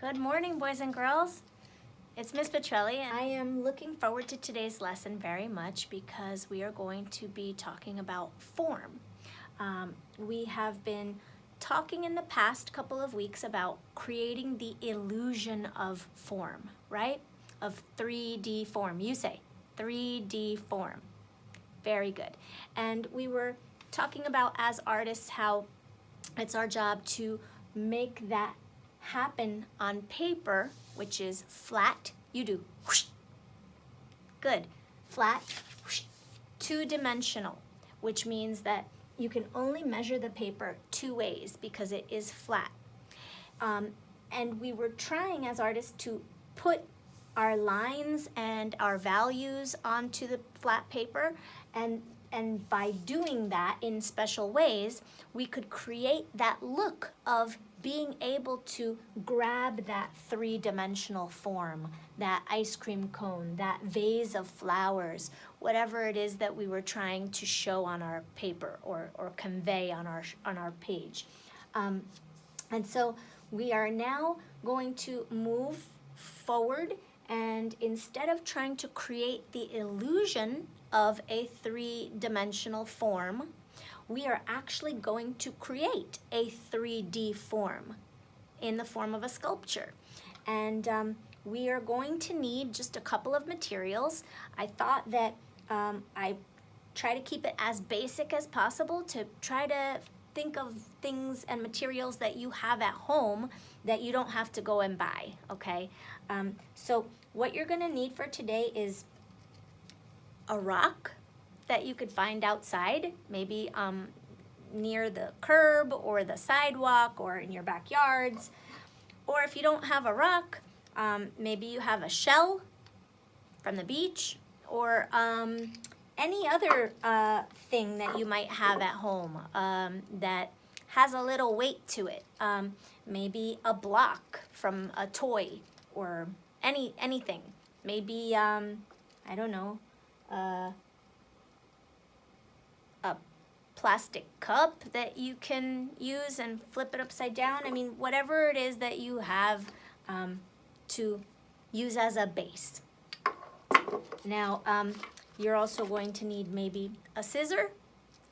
Good morning, boys and girls. It's Miss Petrelli, and I am looking forward to today's lesson very much because we are going to be talking about form. We have been talking in the past couple of weeks about creating the illusion of form, right? Of 3D form. You say 3D form. Very good. And we were talking about, as artists, how it's our job to make that happen on paper, which is flat. You do whoosh. Good. Flat, whoosh. Two-dimensional, which means that you can only measure the paper two ways because it is flat. And we were trying as artists to put our lines and our values onto the flat paper, and by doing that in special ways, we could create that look of being able to grab that three-dimensional form, that ice cream cone, that vase of flowers, whatever it is that we were trying to show on our paper or convey on our page. And so we are now going to move forward, and instead of trying to create the illusion of a three-dimensional form, we are actually going to create a 3D form in the form of a sculpture. And we are going to need just a couple of materials. I thought that I try to keep it as basic as possible to try to think of things and materials that you have at home that you don't have to go and buy, okay? So what you're gonna need for today is a rock that you could find outside, maybe near the curb or the sidewalk or in your backyards. Or if you don't have a rock, maybe you have a shell from the beach, or any other thing that you might have at home that has a little weight to it. Maybe a block from a toy or anything. Maybe, I don't know, a plastic cup that you can use and flip it upside down. I mean, whatever it is that you have to use as a base. Now, you're also going to need maybe a scissor,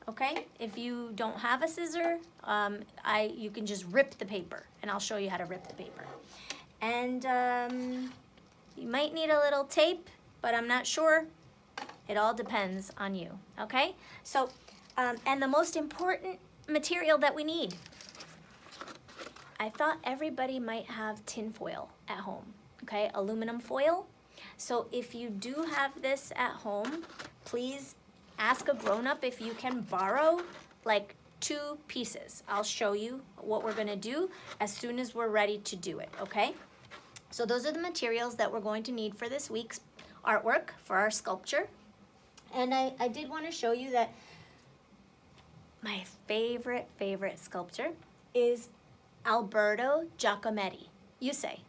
okay? If you don't have a scissor, you can just rip the paper, and I'll show you how to rip the paper. And you might need a little tape, but I'm not sure. It all depends on you, okay? So, and the most important material that we need. I thought everybody might have tin foil at home, okay? Aluminum foil. So if you do have this at home, please ask a grown-up if you can borrow like 2 pieces. I'll show you what we're gonna do as soon as we're ready to do it, okay? So those are the materials that we're going to need for this week's artwork, for our sculpture. And I did want to show you that my favorite sculptor is Alberto Giacometti. You say,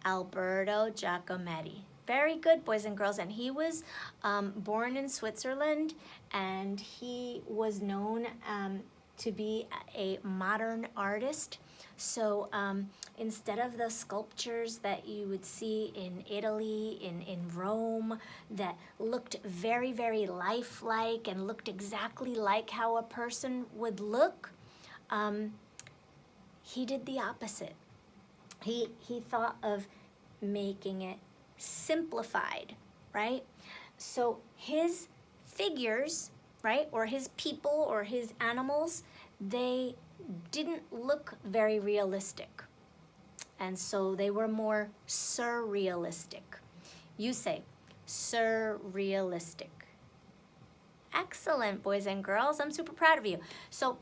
Alberto Giacometti. Very good, boys and girls. And he was born in Switzerland, and he was known to be a modern artist. So instead of the sculptures that you would see in Italy, in Rome, that looked very, very lifelike and looked exactly like how a person would look, he did the opposite. He thought of making it simplified, right? So his figures, right, or his people or his animals, they didn't look very realistic. And so they were more surrealistic. You say surrealistic. Excellent, boys and girls. I'm super proud of you. So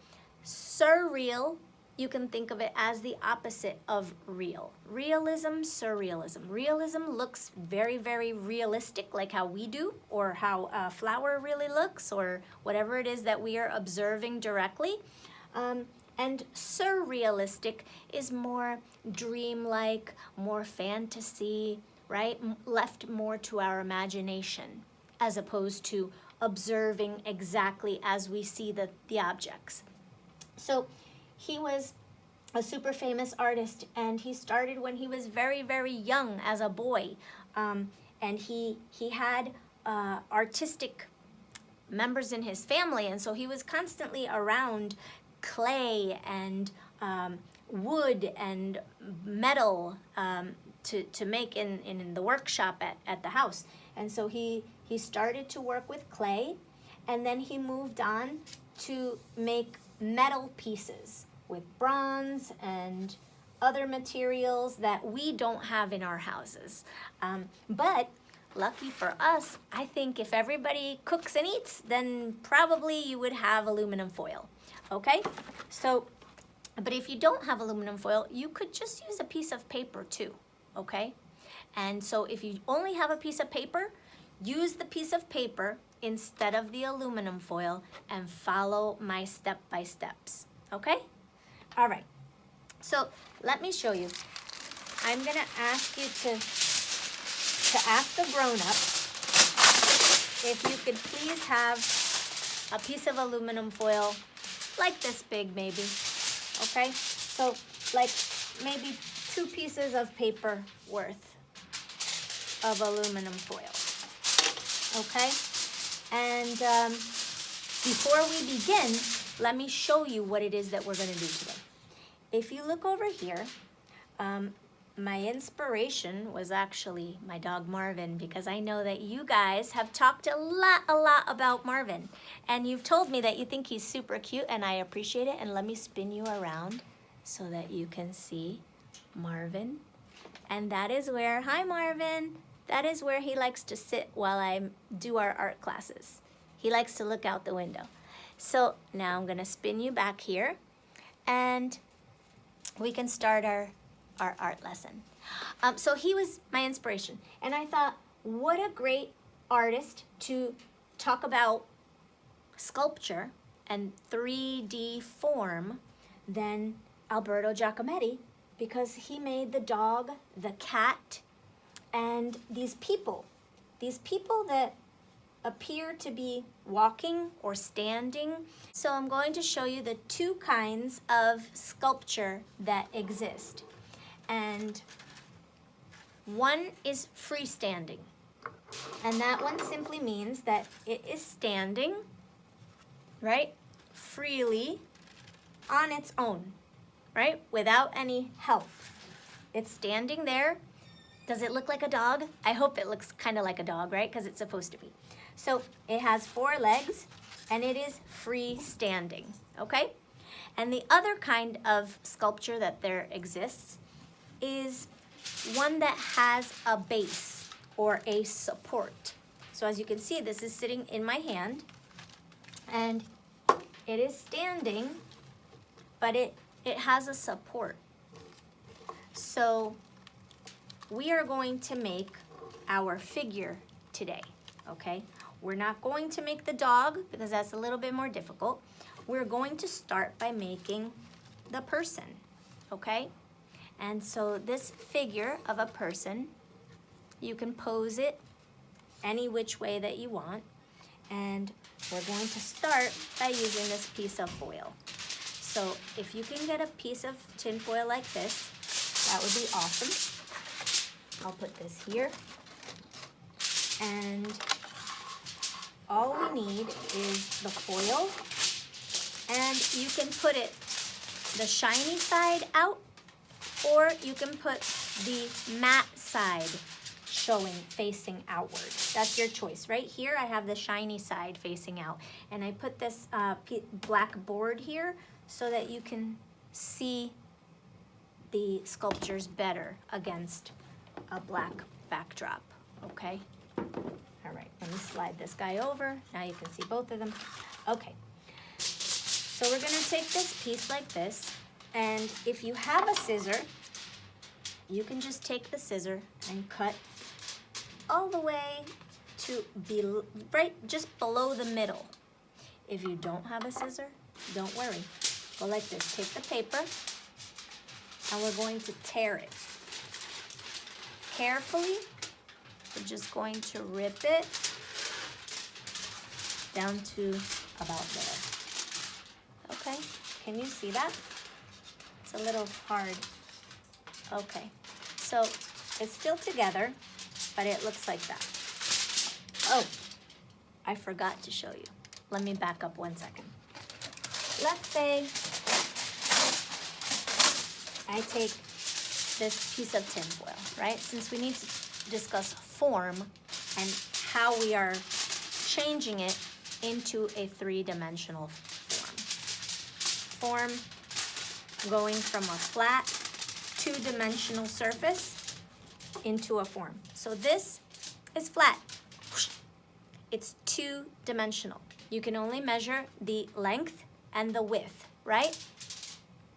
surreal, you can think of it as the opposite of real. Realism, surrealism. Realism looks very, very realistic, like how we do, or how a flower really looks, or whatever it is that we are observing directly. And surrealistic is more dreamlike, more fantasy, right? Left more to our imagination, as opposed to observing exactly as we see the objects. So he was a super famous artist, and he started when he was very, very young as a boy. And he had artistic members in his family, and so he was constantly around clay and wood and metal to make in the workshop at the house. And so he started to work with clay, and then he moved on to make metal pieces with bronze and other materials that we don't have in our houses. But lucky for us, I think if everybody cooks and eats, then probably you would have aluminum foil, okay? So, but if you don't have aluminum foil, you could just use a piece of paper too, okay? And so if you only have a piece of paper, use the piece of paper instead of the aluminum foil and follow my step-by-steps, okay? All right, so let me show you. I'm gonna ask you to ask a grown-up if you could please have a piece of aluminum foil like this big maybe, okay? So like maybe 2 pieces of paper worth of aluminum foil, okay? And before we begin, let me show you what it is that we're gonna do today. If you look over here, my inspiration was actually my dog Marvin, because I know that you guys have talked a lot about Marvin, and you've told me that you think he's super cute, and I appreciate it. And let me spin you around so that you can see Marvin. And that is where, hi Marvin, that is where he likes to sit while I do our art classes. He likes to look out the window. So now I'm gonna spin you back here, and we can start our art lesson. So he was my inspiration, and I thought, what a great artist to talk about sculpture and 3D form than Alberto Giacometti, because he made the dog, the cat, and these people that appear to be walking or standing. So I'm going to show you the 2 kinds of sculpture that exist. And one is freestanding. And that one simply means that it is standing, right, freely on its own, right, without any help. It's standing there. Does it look like a dog? I hope it looks kind of like a dog, right, because it's supposed to be. So it has 4 legs, and it is freestanding, okay? And the other kind of sculpture that there exists is one that has a base or a support. So as you can see, this is sitting in my hand, and it is standing, but it has a support. So we are going to make our figure today, okay? We're not going to make the dog because that's a little bit more difficult. We're going to start by making the person, okay? And so this figure of a person, you can pose it any which way that you want. And we're going to start by using this piece of foil. So if you can get a piece of tin foil like this, that would be awesome. I'll put this here. And all we need is the foil. And you can put it the shiny side out, or you can put the matte side facing outward. That's your choice. Right here, I have the shiny side facing out. And I put this black board here so that you can see the sculptures better against a black backdrop, okay? All right, let me slide this guy over. Now you can see both of them. Okay, so we're gonna take this piece like this, and if you have a scissor, you can just take the scissor and cut all the way to be right just below the middle. If you don't have a scissor, don't worry. Go like this, take the paper, and we're going to tear it. Carefully, we're just going to rip it down to about there. Okay, can you see that? It's a little hard. Okay, so it's still together, but it looks like that. Oh, I forgot to show you. Let me back up 1 second. Let's say I take this piece of tin foil, right? Since we need to discuss form and how we are changing it into a three-dimensional form. Form going from a flat, two-dimensional surface into a form. So this is flat. It's two-dimensional. You can only measure the length and the width, right?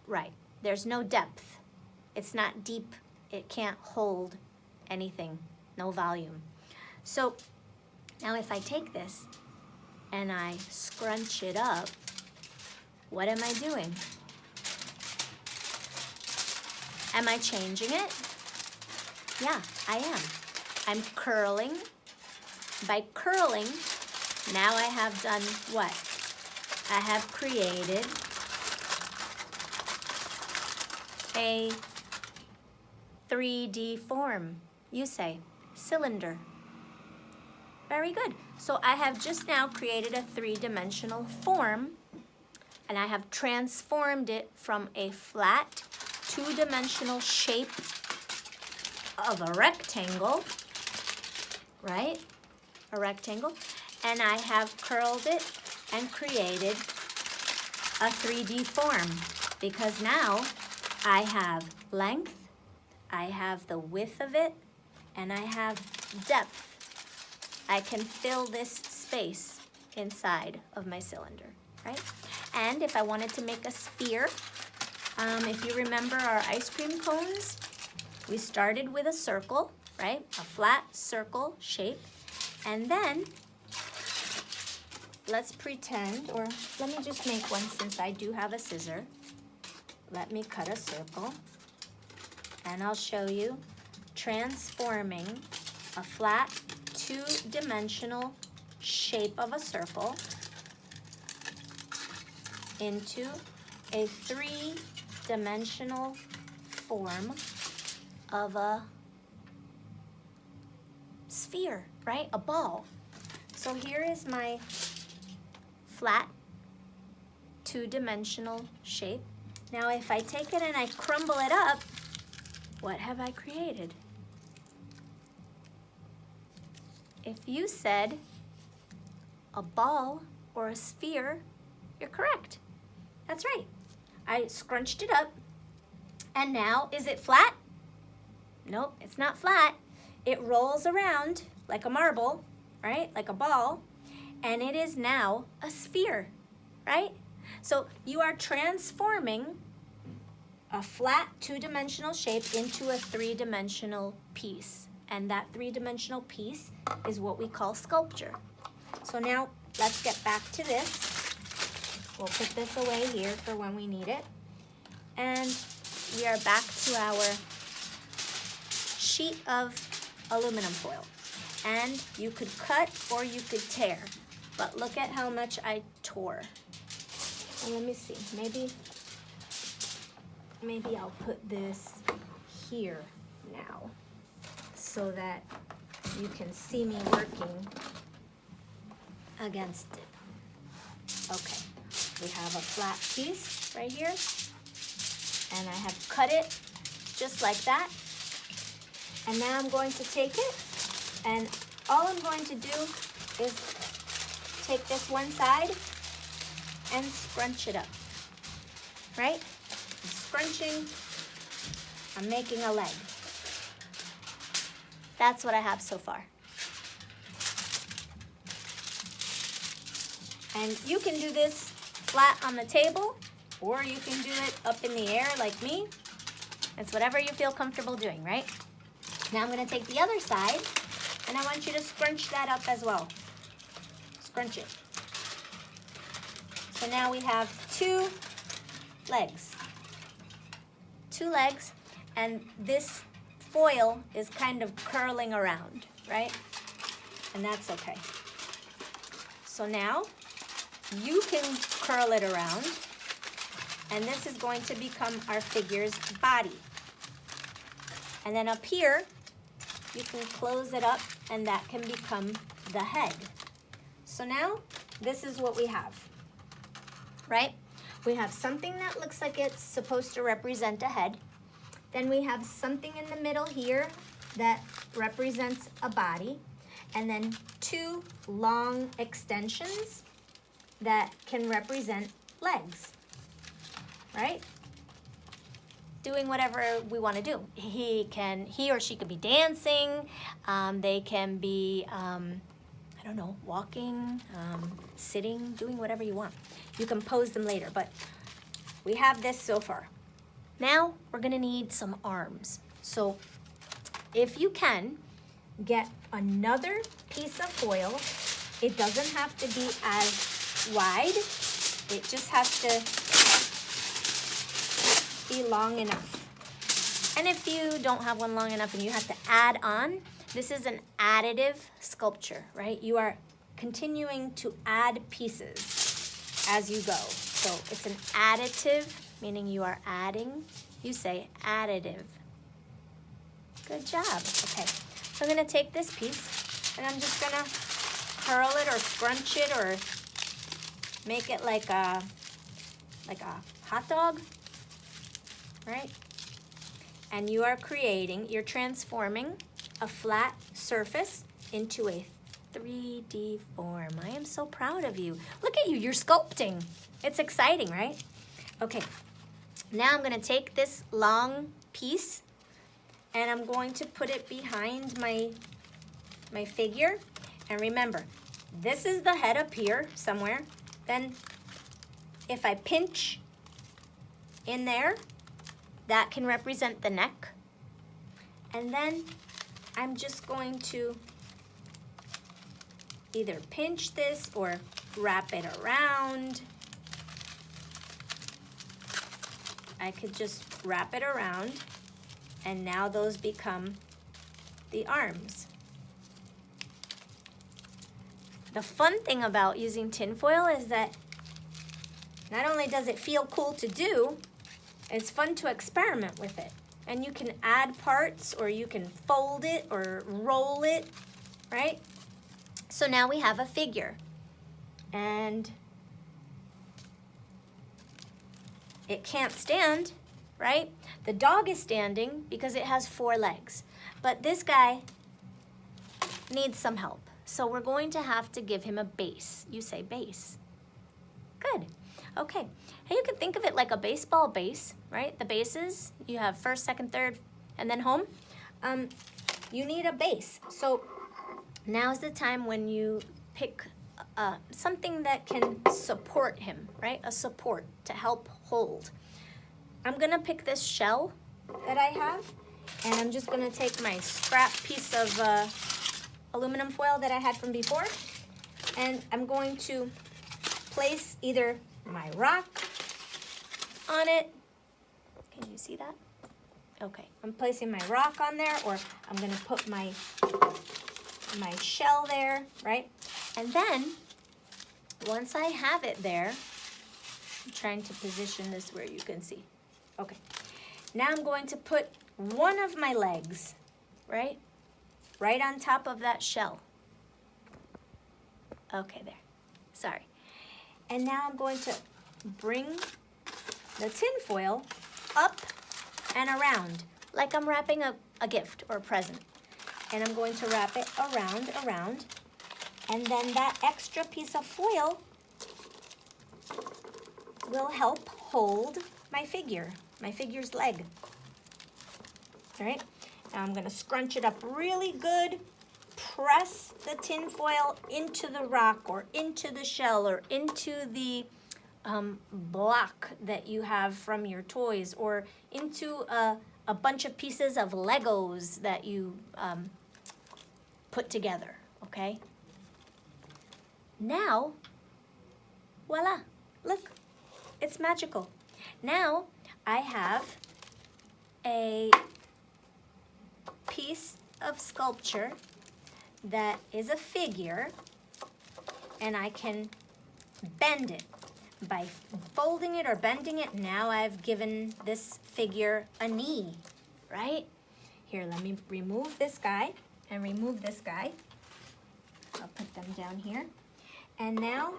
Right. There's no depth. It's not deep. It can't hold anything, no volume. So now if I take this and I scrunch it up, what am I doing? Am I changing it? Yeah, I am. I'm curling. By curling, now I have done what? I have created a 3D form. You say, cylinder. Very good. So I have just now created a three-dimensional form, and I have transformed it from a flat, two-dimensional shape of a rectangle, right? A rectangle. And I have curled it and created a 3D form, because now I have length, I have the width of it, and I have depth. I can fill this space inside of my cylinder, right? And if I wanted to make a sphere, if you remember our ice cream cones, we started with a circle, right? A flat circle shape. And then let's pretend, or let me just make one since I do have a scissor. Let me cut a circle, and I'll show you transforming a flat, two-dimensional shape of a circle into a three-dimensional form of a sphere, right? A ball. So here is my flat, two-dimensional shape. Now if I take it and I crumble it up, what have I created? If you said a ball or a sphere, you're correct. That's right. I scrunched it up, and now, is it flat? Nope, it's not flat. It rolls around like a marble, right? Like a ball, and it is now a sphere, right? So you are transforming a flat two-dimensional shape into a three-dimensional piece. And that three-dimensional piece is what we call sculpture. So now let's get back to this. We'll put this away here for when we need it. And we are back to our sheet of aluminum foil. And you could cut or you could tear. But look at how much I tore. And let me see, maybe I'll put this here now, so that you can see me working against it. Okay, we have a flat piece right here, and I have cut it just like that. And now I'm going to take it, and all I'm going to do is take this one side and scrunch it up, right? I'm scrunching, I'm making a leg. That's what I have so far. And you can do this flat on the table, or you can do it up in the air like me. It's whatever you feel comfortable doing, right? Now I'm gonna take the other side, and I want you to scrunch that up as well. Scrunch it. So now we have two legs. Two legs, and this foil is kind of curling around, right? And that's okay. So now you can curl it around, And this is going to become our figure's body. And then up here, you can close it up and that can become the head. So now, this is what we have, right? We have something that looks like it's supposed to represent a head. Then we have something in the middle here that represents a body. And then two long extensions that can represent legs, right? Doing whatever we want to do. He or she could be dancing. They can be, I don't know, walking, sitting, doing whatever you want. You can pose them later, but we have this so far. Now we're gonna need some arms. So if you can, get another piece of foil. It doesn't have to be as wide. It just has to be long enough. And if you don't have one long enough and you have to add on, this is an additive sculpture, right? You are continuing to add pieces as you go. So it's an additive, meaning you are adding. You say additive. Good job. Okay, so I'm gonna take this piece and I'm just gonna curl it or scrunch it or make it like a hot dog, right? And you are creating, you're transforming a flat surface into a 3D form. I am so proud of you. Look at you, you're sculpting. It's exciting, right? Okay, now I'm gonna take this long piece and I'm going to put it behind my figure. And remember, this is the head up here somewhere. Then if I pinch in there, that can represent the neck. And then I'm just going to either pinch this or wrap it around. I could just wrap it around and now those become the arms. The fun thing about using tinfoil is that not only does it feel cool to do, it's fun to experiment with it. And you can add parts or you can fold it or roll it, right? So now we have a figure. And it can't stand, right? The dog is standing because it has 4 legs. But this guy needs some help. So we're going to have to give him a base. You say base. Good. Okay. Hey, you can think of it like a baseball base, right? The bases, you have first, second, third, and then home. You need a base. So now's the time when you pick something that can support him, right? A support to help hold. I'm gonna pick this shell that I have, and I'm just gonna take my scrap piece of aluminum foil that I had from before, and I'm going to place either my rock on it. Can you see that? Okay, I'm placing my rock on there, or I'm gonna put my shell there, right? And then, once I have it there, I'm trying to position this where you can see. Okay, now I'm going to put one of my legs, right on top of that shell. Okay, there, sorry. And now I'm going to bring the tin foil up and around, like I'm wrapping a gift or a present. And I'm going to wrap it around, and then that extra piece of foil will help hold my figure's leg. All right, now I'm gonna scrunch it up really good, press the tin foil into the rock or into the shell or into the block that you have from your toys or into a bunch of pieces of Legos that you put together, okay? Now, voila, look, it's magical. Now I have a piece of sculpture that is a figure, and I can bend it. by folding it or bending it, now I've given this figure a knee, right? Here, let me remove this guy and remove this guy. I'll put them down here. And now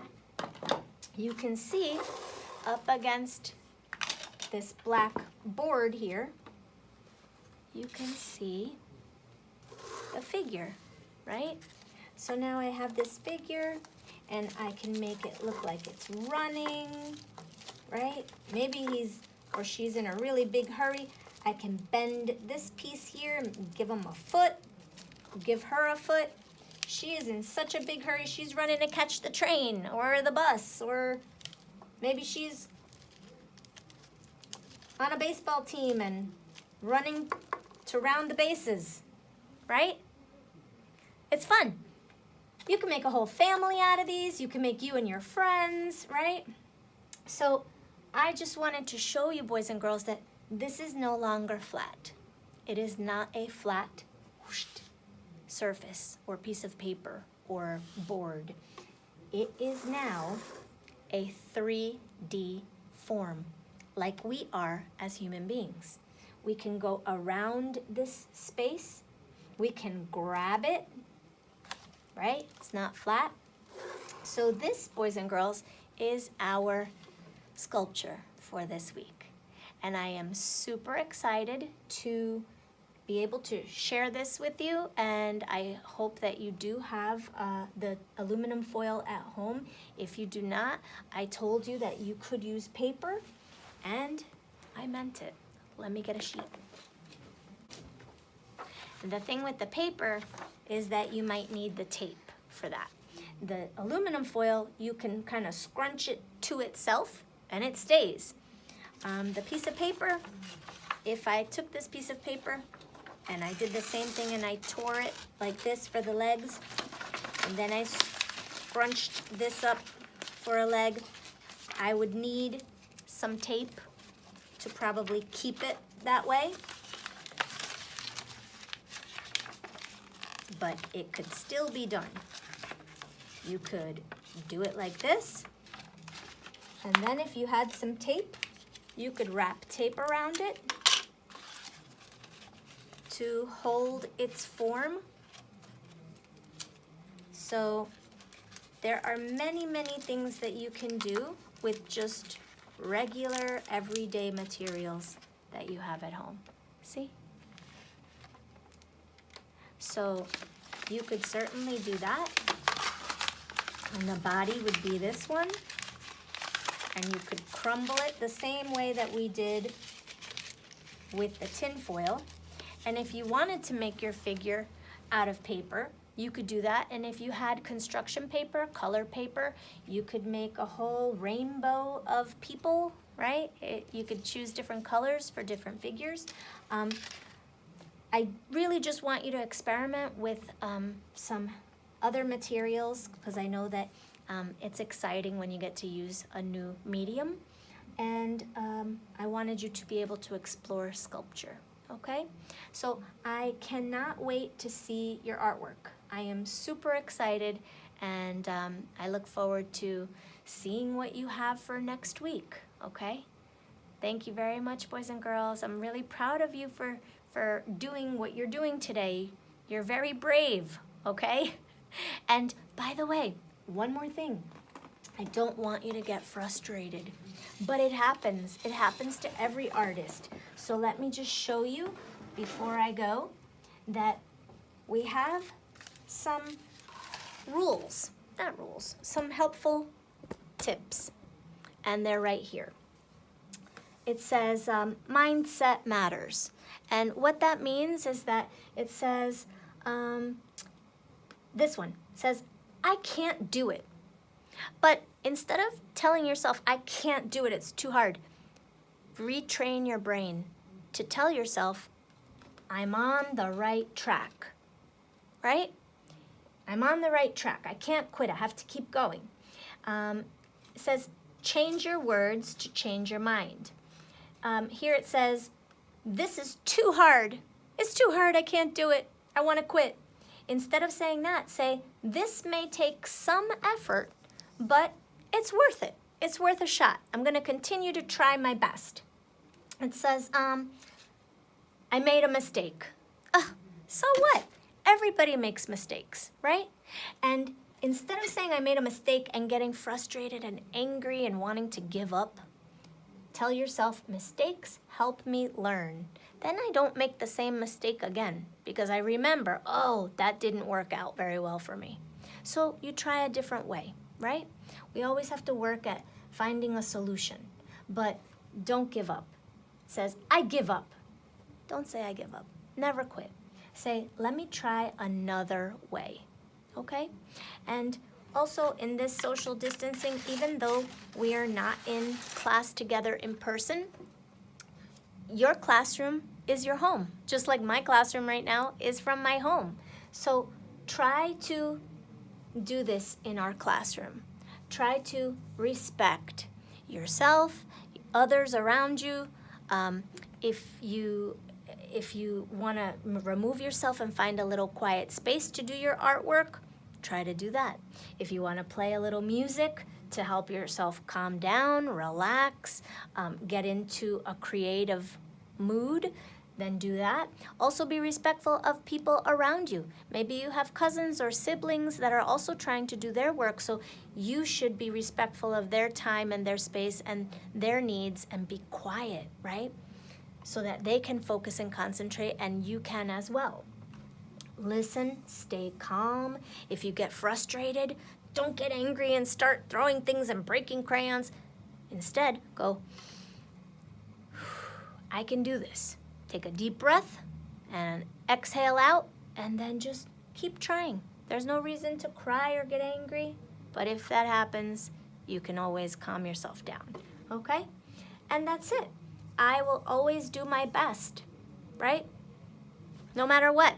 you can see up against this black board here, you can see the figure, right? So now I have this figure and I can make it look like it's running, right? Maybe he's or she's in a really big hurry. I can bend this piece here and give him a foot, give her a foot. She is in such a big hurry, she's running to catch the train or the bus, or maybe she's on a baseball team and running to round the bases, right? It's fun. You can make a whole family out of these. You can make you and your friends, right? So I just wanted to show you, boys and girls, that this is no longer flat. It is not a flat surface or piece of paper or board. It is now a 3D form, like we are as human beings. We can go around this space. We can grab it, right? It's not flat. So this, boys and girls, is our sculpture for this week. And I am super excited to be able to share this with you, and I hope that you do have the aluminum foil at home. If you do not, I told you that you could use paper, and I meant it. Let me get a sheet. The thing with the paper is that you might need the tape for that. The aluminum foil, you can kind of scrunch it to itself and it stays. The piece of paper, if I took this piece of paper and I did the same thing and I tore it like this for the legs, and then I scrunched this up for a leg, I would need some tape to probably keep it that way. But it could still be done. You could do it like this, and then if you had some tape, you could wrap tape around it to hold its form. So there are many, many things that you can do with just regular everyday materials that you have at home. See? So you could certainly do that. And the body would be this one. And you could crumble it the same way that we did with the tin foil. And if you wanted to make your figure out of paper, you could do that. And if you had construction paper, color paper, you could make a whole rainbow of people, right? You could choose different colors for different figures. I really just want you to experiment with some other materials, because I know that it's exciting when you get to use a new medium. And I wanted you to be able to explore sculpture, okay? So I cannot wait to see your artwork. I am super excited, and I look forward to seeing what you have for next week, okay? Thank you very much, boys and girls. I'm really proud of you for doing what you're doing today. You're very brave, okay? And by the way, one more thing. I don't want you to get frustrated, but it happens. It happens to every artist. So let me just show you before I go that we have some rules, not rules, some helpful tips, and they're right here. It says mindset matters. And what that means is that it says, this one says, I can't do it. But instead of telling yourself, I can't do it, it's too hard, retrain your brain to tell yourself, I'm on the right track, right? I'm on the right track. I can't quit. I have to keep going. It says, change your words to change your mind. Here it says, this is too hard. It's too hard. I can't do it. I want to quit. Instead of saying that, say, this may take some effort, but it's worth it. it's worth a shot. I'm gonna continue to try my best. It says, I made a mistake. So what? Everybody makes mistakes, right? And instead of saying I made a mistake and getting frustrated and angry and wanting to give up, tell yourself, mistakes help me learn. Then I don't make the same mistake again because I remember, oh, that didn't work out very well for me. So you try a different way, right? We always have to work at finding a solution, but don't give up. It says, I give up. Don't say I give up. Never quit. Say, let me try another way, okay? And also in this social distancing, even though we are not in class together in person, your classroom is your home, just like my classroom right now is from my home. So try to do this in our classroom. Try to respect yourself, others around you. If you want to remove yourself and find a little quiet space to do your artwork, try to do that. If you want to play a little music to help yourself calm down, relax, get into a creative mood, then do that. Also be respectful of people around you. Maybe you have cousins or siblings that are also trying to do their work, so you should be respectful of their time and their space and their needs and be quiet, right? So that they can focus and concentrate and you can as well. Listen, stay calm. If you get frustrated, don't get angry and start throwing things and breaking crayons. Instead, go, I can do this. Take a deep breath and exhale out and then just keep trying. There's no reason to cry or get angry, but if that happens, you can always calm yourself down, okay? And that's it. I will always do my best, right? No matter what.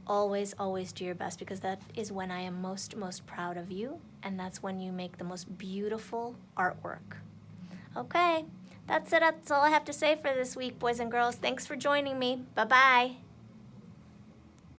Always, always do your best because that is when I am most proud of you, and that's when you make the most beautiful artwork. Okay, that's it. That's all I have to say for this week, boys and girls. Thanks for joining me. Bye-bye.